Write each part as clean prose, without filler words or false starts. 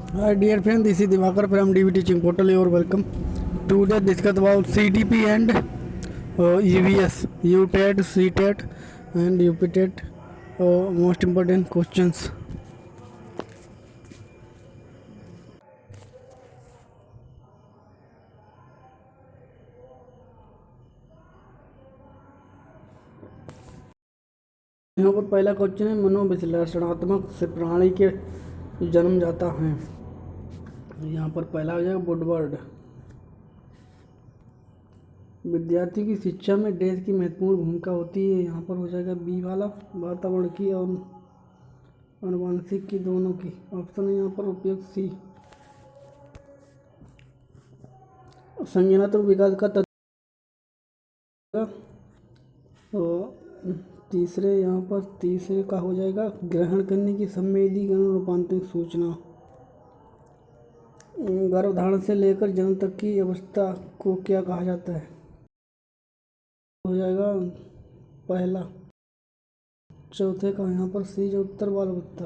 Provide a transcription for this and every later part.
Hi dear friend, this is Divakar from DB Teaching Portal. You are welcome. Today discuss about CTP and EVS, UTET, CTET and UPTET. Most important questions. यहाँ पर पहला question है, मनोविश्लेषणात्मक से प्रणाली के जन्म जाता है। यहाँ पर पहला हो जाएगा वुडवर्ड। विद्यार्थी की शिक्षा में देश की महत्वपूर्ण भूमिका होती है। यहाँ पर हो जाएगा बी वाला, वातावरण की और आनुवंशिक की, दोनों की। ऑप्शन है यहाँ पर उपयुक्त सी। संज्ञानात्मक विकास का तत्व। और तीसरे का हो जाएगा ग्रहण करने की संवेदीकरण रूपांतरित सूचना। गर्भधारण से लेकर जन्म तक की अवस्था को क्या कहा जाता है? हो जाएगा पहला। चौथे का यहाँ पर सी जो उत्तर बाल अवस्था।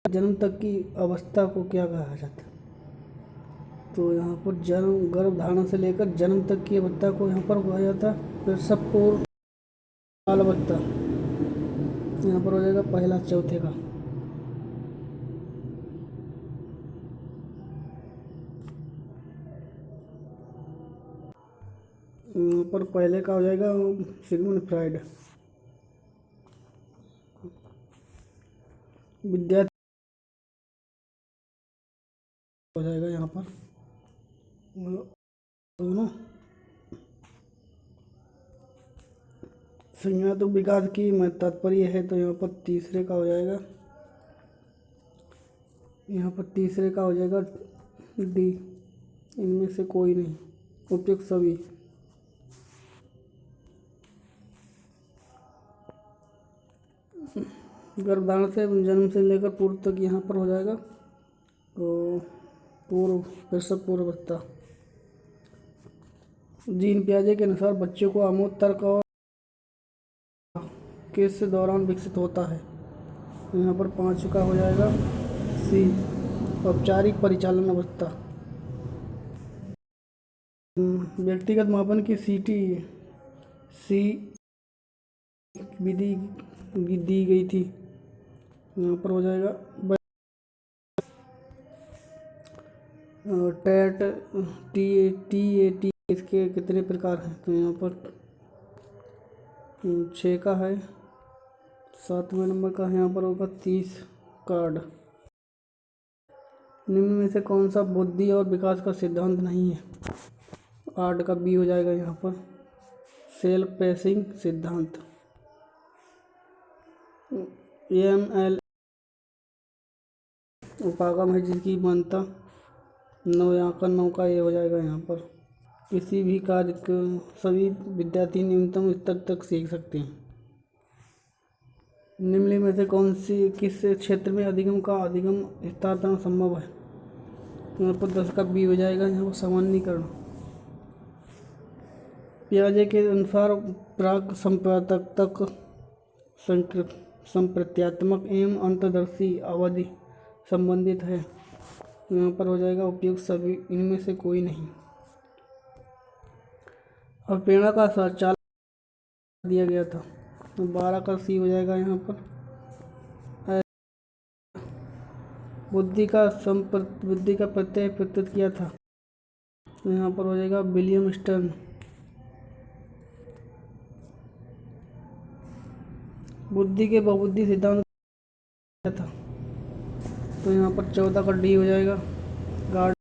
जन्म तक की अवस्था को क्या कहा जाता है? तो यहाँ पर जन्म, गर्भधारण से लेकर जन्म तक की अवस्था को यहाँ पर कहा जाता है प्रसव पूर्व बाल अवस्था। यहाँ पर हो जाएगा पहला चौथे का। यहाँ पर पहले का हो जाएगा सिगमंड फ्राइड। विद्यार्थी हो जाएगा यहाँ पर दोनों। संज्ञानात्मक विकास की तात्पर्य है, तो यहाँ पर तीसरे का हो जाएगा। यहाँ पर तीसरे का हो जाएगा डी, इनमें से कोई नहीं, उपयुक्त सभी। गर्भधारण से जन्म से लेकर पूर्व तक यहाँ पर हो जाएगा तो प्रसव पूर्व अवस्था। जीन पियाजे के अनुसार बच्चों को आमोद तर्क और किस दौरान विकसित होता है? यहाँ पर 5 का हो जाएगा सी, औपचारिक परिचालन अवस्था। व्यक्तिगत मापन की सी विधि दी गई थी। यहाँ पर हो जाएगा टेट टी इसके कितने प्रकार हैं? तो यहाँ पर 6 का है। 7वें नंबर का यहाँ पर होगा 30 कार्ड। निम्न में से कौन सा बुद्धि और विकास का सिद्धांत नहीं है? 8 का बी हो जाएगा यहाँ पर सेल्फ पेसिंग सिद्धांत। AML उपागम है जिसकी मान्यता 9 का ये हो जाएगा यहाँ पर। किसी भी कार्य को सभी विद्यार्थी न्यूनतम स्तर तक सीख सकते हैं। निम्न में से किस क्षेत्र में अधिगम स्थानांतरण संभव है? यहाँ पर 10 का बी हो जाएगा यहाँ पर सामान्यीकरण। पियाजे के अनुसार प्राक संप्रत्यात्मक संप्रत्यात्मक एवं अंतर्दर्शी अवधि संबंधित है। यहाँ पर हो जाएगा उपयुक्त सभी, इनमें से कोई नहीं। और प्रेरणा का संचालन दिया गया था, तो 12 का सी हो जाएगा यहाँ पर। बुद्धि का प्रत्यय प्रस्तुत किया था, तो यहाँ पर हो जाएगा विलियम स्टर्न। बुद्धि के बहुबुद्धि सिद्धांत किया था, तो यहाँ पर 14 का डी हो जाएगा गार्ड।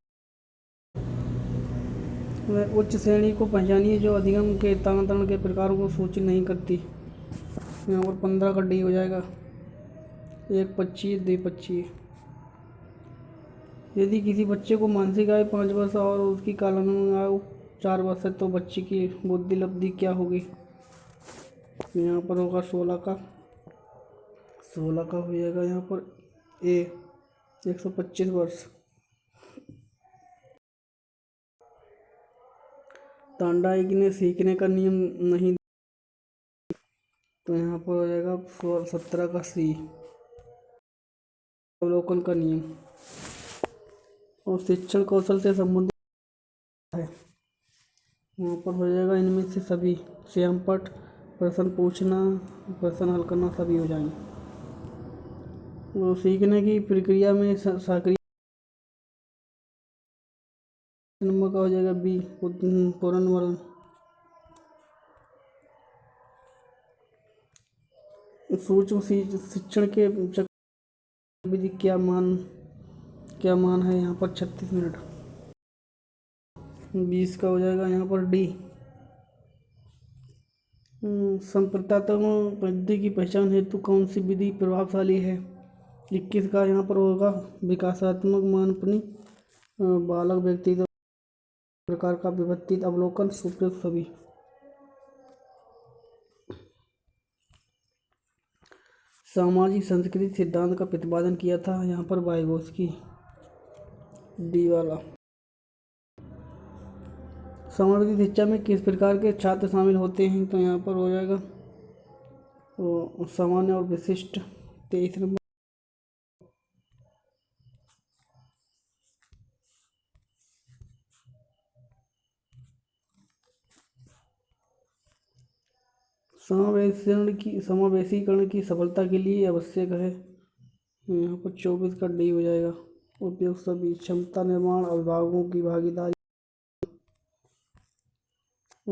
वह उच्च श्रेणी को पहचानिए जो अधिगम के स्थानांतरण के प्रकारों को सूचित नहीं करती। यहाँ पर 15 का डी हो जाएगा 1, 25, 2, 25। यदि किसी बच्चे को मानसिक आयु 5 वर्ष और उसकी कालानुक्रमिक आयु 4 वर्ष है तो बच्चे की बुद्धि लब्धि क्या होगी? यहाँ पर होगा 16 का हो जाएगा यहाँ पर ए 125 वर्ष। तांडाइक ने सीखने का नियम नहीं, तो यहाँ पर हो जाएगा 17 का सी। अवलोकन का नियम और शिक्षण कौशल से संबंधित है। यहाँ पर हो जाएगा इनमें से सभी स्वयं पाठ, प्रश्न पूछना, प्रश्न हल करना सभी हो जाएंगे। वो सीखने की प्रक्रिया में सक्रिय नंबर का हो जाएगा बी पुनर्वलन। सूक्ष्म शिक्षण के विधि क्या मान है यहाँ पर 36 मिनट। 20 का हो जाएगा यहाँ पर डी संप्रदात्मक पद्धति की पहचान हेतु कौन सी विधि प्रभावशाली है। 21 का यहाँ पर होगा विकासात्मक मापनी बालक व्यक्तित्व प्रकार का विवर्तित अवलोकन सुप्रयुक्त सभी। सामाजिक संस्कृति सिद्धांत का प्रतिपादन किया था यहाँ पर वाइगोत्स्की डी वाला। समर्पित शिक्षा में किस प्रकार के छात्र शामिल होते हैं तो यहाँ पर हो जाएगा तो सामान्य और विशिष्ट। 23 नंबर। समावेशीकरण की सफलता के लिए आवश्यक है यहाँ पर 24 का डी हो जाएगा उपयोग सभी। क्षमता निर्माण अभिभावकों की भागीदारी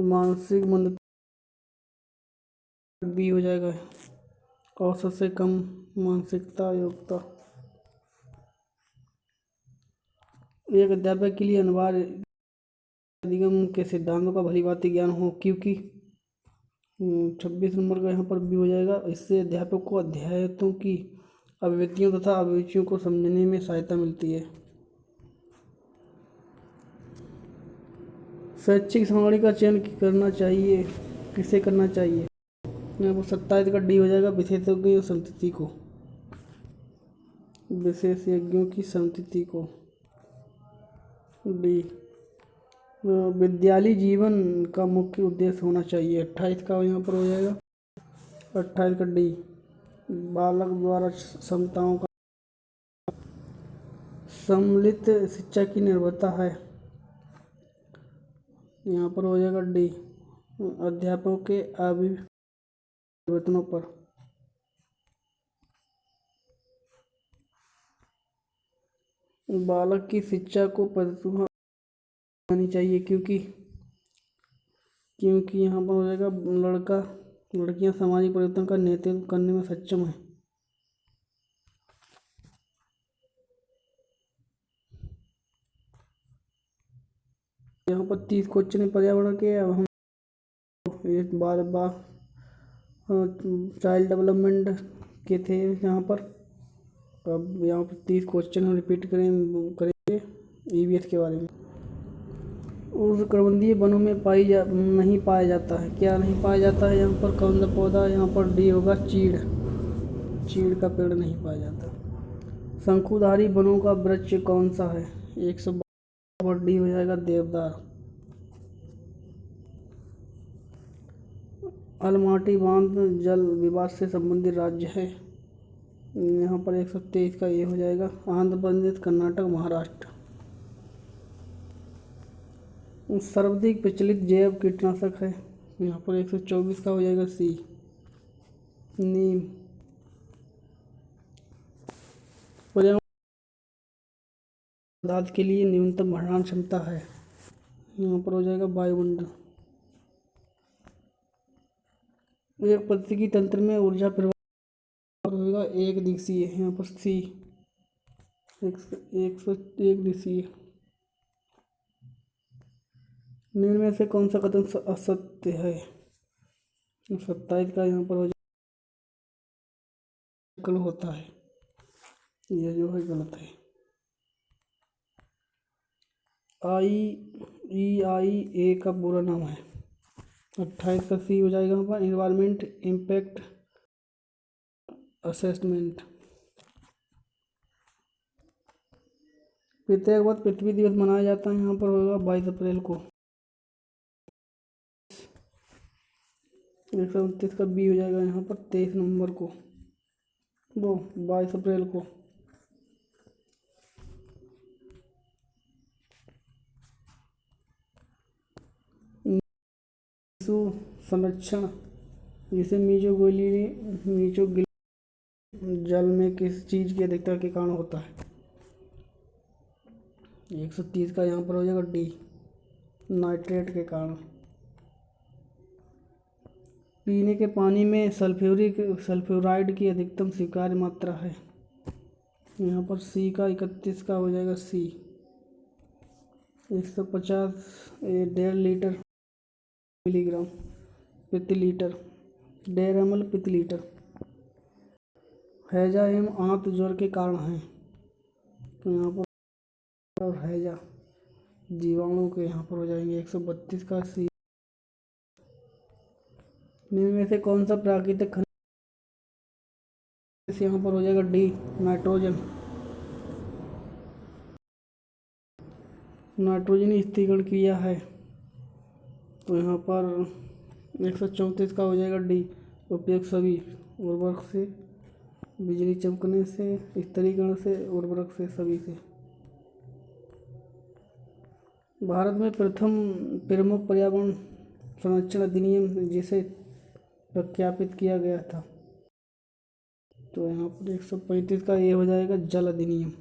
मानसिक मंद बी हो जाएगा औसत से कम मानसिकता योग्यता। एक अध्यापक के लिए अनिवार्य अधिगम के सिद्धांतों का भलीभांति ज्ञान हो क्योंकि 26 नंबर का यहाँ पर भी हो जाएगा। इससे अध्यापक को अध्यायतों की अभिव्यक्तियों तथा अभिरुचियों को समझने में सहायता मिलती है। शैक्षिक सामग्री का चयन करना चाहिए किसे करना चाहिए यहाँ पर 27 का डी हो जाएगा विशेषज्ञों की संतति को डी। विद्यालय जीवन का मुख्य उद्देश्य होना चाहिए 28 का यहाँ पर हो जाएगा 28 का डी बालक द्वारा क्षमताओं का सम्मिलित शिक्षा की निर्भरता है यहाँ पर हो जाएगा डी अध्यापकों के अभिवर्तनों पर। बालक की शिक्षा को प्रतिभा आनी चाहिए क्योंकि यहाँ पर हो जाएगा लड़कियां सामाजिक परिवर्तन का नेतृत्व करने में सक्षम है। यहाँ पर 30 क्वेश्चन पर्यावरण के। अब हम एक बार चाइल्ड डेवलपमेंट के थे यहाँ पर। अब यहाँ पर 30 क्वेश्चन हम रिपीट करेंगे ईवीएस के बारे में। उष्णकटिबंधीय वनों में नहीं पाया जाता है। क्या नहीं पाया जाता है यहाँ पर कौन सा पौधा यहाँ पर डी होगा चीड़ का पेड़ नहीं पाया जाता। शंकुधारी वनों का वृक्ष कौन सा है 112 डी हो जाएगा देवदार। अलमाटी बांध जल विवाद से संबंधित राज्य है यहाँ पर 123 का ये हो जाएगा आंध्र प्रदेश कर्नाटक महाराष्ट्र। सर्वाधिक प्रचलित जैव कीटनाशक है यहाँ पर 124 का हो जाएगा सी नीम। पर्यावरण पदार्थ के लिए न्यूनतम भंडारण क्षमता है यहाँ पर हो जाएगा वायुमंडल। एक प्रतिकी तंत्र में ऊर्जा प्रवाह होगा एक दिवसीय यहाँ पर सी 101 दिवसीय। निम्न में से कौन सा कथन असत्य है 27 का यहाँ पर हो जाएगा होता है यह जो है गलत है। IEIA का पूरा नाम है 28 का सी हो जाएगा यहाँ पर एनवायरमेंट इम्पैक्ट असेसमेंट। प्रत्येक बार पृथ्वी दिवस मनाया जाता है यहाँ पर होगा 22 अप्रैल को। 129 का बी हो जाएगा यहाँ पर 23 नवंबर को वो 22 अप्रैल को। टिश्यू संरक्षण जिसे मीजोगिल जल में किस चीज़ की अधिकता के कारण होता है। 130 का यहाँ पर हो जाएगा डी, नाइट्रेट के कारण। पीने के पानी में सल्फ्यूराइड की अधिकतम स्वीकार्य मात्रा है। यहाँ पर सी का 31 का हो जाएगा सी। 150 1.5 मिलीग्राम प्रति लीटर, 1.5 ml प्रति लीटर। हैजा एवं आंत ज्वर के कारण हैं, तो यहाँ पर हैजा जीवाणु के यहाँ पर हो जाएंगे। 132 का सी। निम्न में से कौन सा प्राकृतिक खनिज, यहाँ पर हो जाएगा डी, नाइट्रोजन। नाइट्रोजन स्थिरीकरण क्रिया है, तो यहाँ पर 134 का हो जाएगा डी, उपयोग सभी उर्वरक से, बिजली चमकने से, स्थिरीकरण से, उर्वरक से, सभी से। भारत में प्रथम प्रमुख पर्यावरण संरक्षण अधिनियम जिसे प्रख्यापित किया गया था, तो यहाँ पर 135 का ये हो जाएगा जल अधिनियम।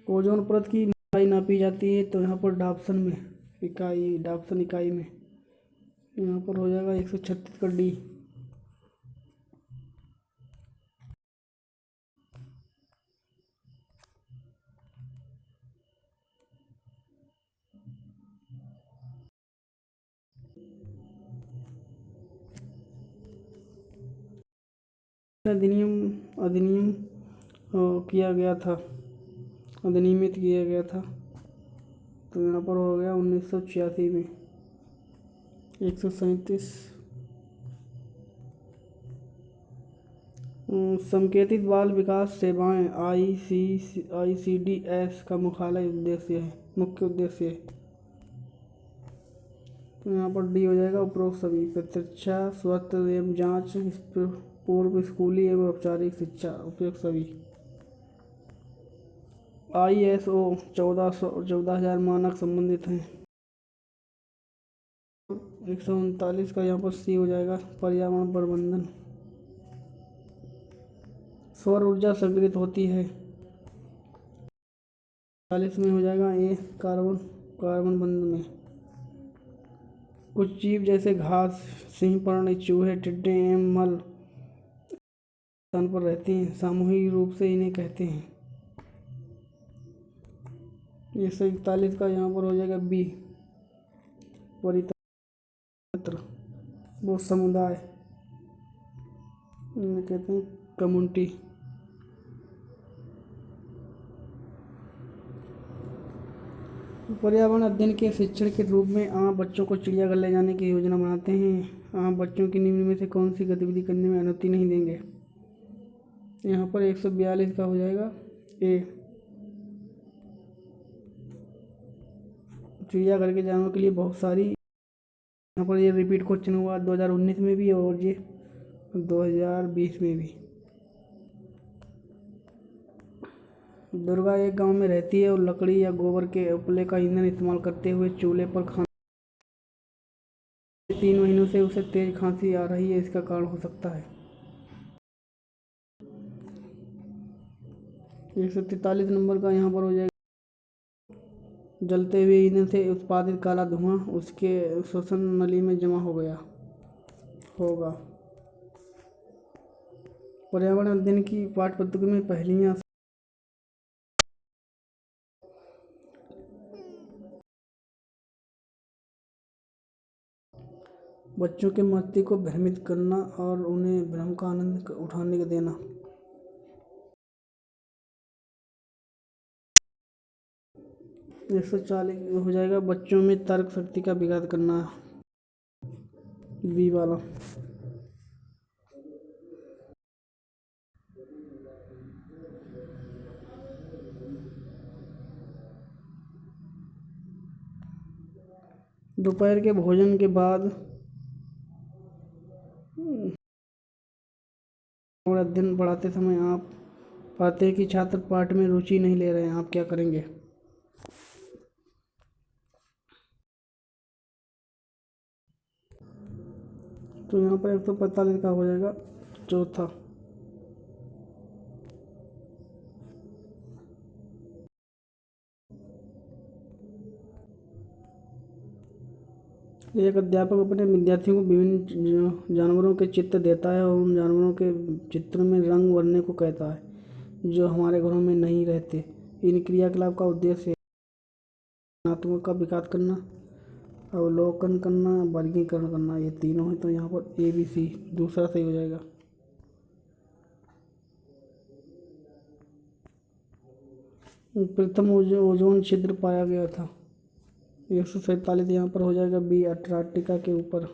ओजोन परत की मोटाई नापी जाती है, तो यहाँ पर डाप्सन इकाई में यहाँ पर हो जाएगा 136 का डी। अधिनियम किया गया था, अधिनियमित किया गया था, तो यहाँ पर हो गया 1986 में। 137 संकेतित बाल विकास सेवाएं ICDS का मुख्य उद्देश्य है, तो यहाँ पर डी हो जाएगा उपरोक्त सभी। प्रतीक्षा, स्वास्थ्य एवं जांच, पूर्व स्कूली एवं औपचारिक शिक्षा, उपयोग सभी। ISO 14000 मानक संबंधित हैं। 139 का यहाँ पर सी हो जाएगा, पर्यावरण प्रबंधन। सौर ऊर्जा संग्रहित होती है। 40 में हो जाएगा ए, कार्बन बंध में। कुछ जीव जैसे घास, सिंह, प्राणी, चूहे, टिड्डे एवं मल स्थान पर रहते हैं, सामूहिक रूप से इन्हें कहते हैं। 141 का यहाँ पर हो जाएगा बी, परितंत्र, वो समुदाय इन्हें कहते हैं कम्युनिटी। पर्यावरण अध्ययन के शिक्षण के रूप में आप बच्चों को चिड़ियाघर ले जाने की योजना बनाते हैं। आप बच्चों की निम्न में से कौन सी गतिविधि करने में अनुमति नहीं देंगे। यहाँ पर 142 का हो जाएगा ए, चिड़ियाघर के जानवरों के लिए बहुत सारी, यहाँ पर ये रिपीट क्वेश्चन हुआ 2019 में भी और ये 2020 में भी। दुर्गा एक गांव में रहती है और लकड़ी या गोबर के उपले का ईंधन इस्तेमाल करते हुए चूल्हे पर खाना। 3 महीनों से उसे तेज खांसी आ रही है, इसका कारण हो सकता है। 143 नंबर का यहाँ पर हो जाएगा, जलते हुए ईंधन से उत्पादित काला धुआं उसके श्वसन नली में जमा हो गया होगा। पर्यावरण अध्ययन की पाठ्यपुस्तक में पहेलियाँ। बच्चों के मस्तिष्क को भ्रमित करना और उन्हें भ्रम का आनंद उठाने देना। 140 हो जाएगा, बच्चों में तर्क शक्ति का विकास करना, बी वाला। दोपहर के भोजन के बाद और अध्ययन पढ़ाते समय आप पाते हैं कि छात्र पाठ में रुचि नहीं ले रहे हैं, आप क्या करेंगे। तो यहाँ पर 145 का हो जाएगा चौथा। एक अध्यापक अपने विद्यार्थियों को विभिन्न जानवरों के चित्र देता है और उन जानवरों के चित्र में रंग भरने को कहता है जो हमारे घरों में नहीं रहते। इन क्रियाकलाप का उद्देश्य रचनात्मक का विकास करना, अवलोकन करना, वर्गीकरण करना। ये तीनों है, तो यहाँ पर ABC दूसरा सही हो जाएगा। प्रथम ओजोन छिद्र पाया गया था। 147 यहाँ पर हो जाएगा B अंटार्कटिका के ऊपर।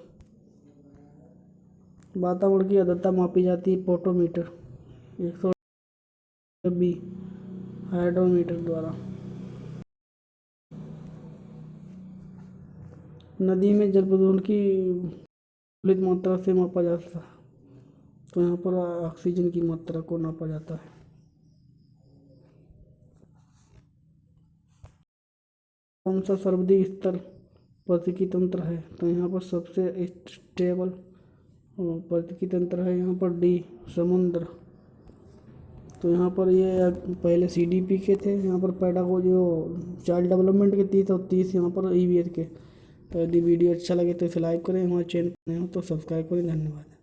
वातावरण की आर्द्रता मापी जाती है फोटोमीटर। 100 B हाइड्रोमीटर द्वारा। नदी में जल प्रदूषण की तुलित मात्रा से मापा जाता है, तो यहाँ पर ऑक्सीजन की मात्रा को नापा जाता है। कौन सा सर्वाधिक स्तर पारिस्थितिकी तंत्र है, तो यहाँ पर सबसे स्टेबल पारिस्थितिकी तंत्र है यहाँ पर D समुद्र। तो यहाँ पर ये पहले CDP के थे, यहाँ पर पैडागोजी चाइल्ड डेवलपमेंट के 30 और 30 यहाँ पर EVS के। तो यदि वीडियो अच्छा लगे तो इसे लाइक करें, हमारे चैनल पर नए हो तो सब्सक्राइब करें। धन्यवाद।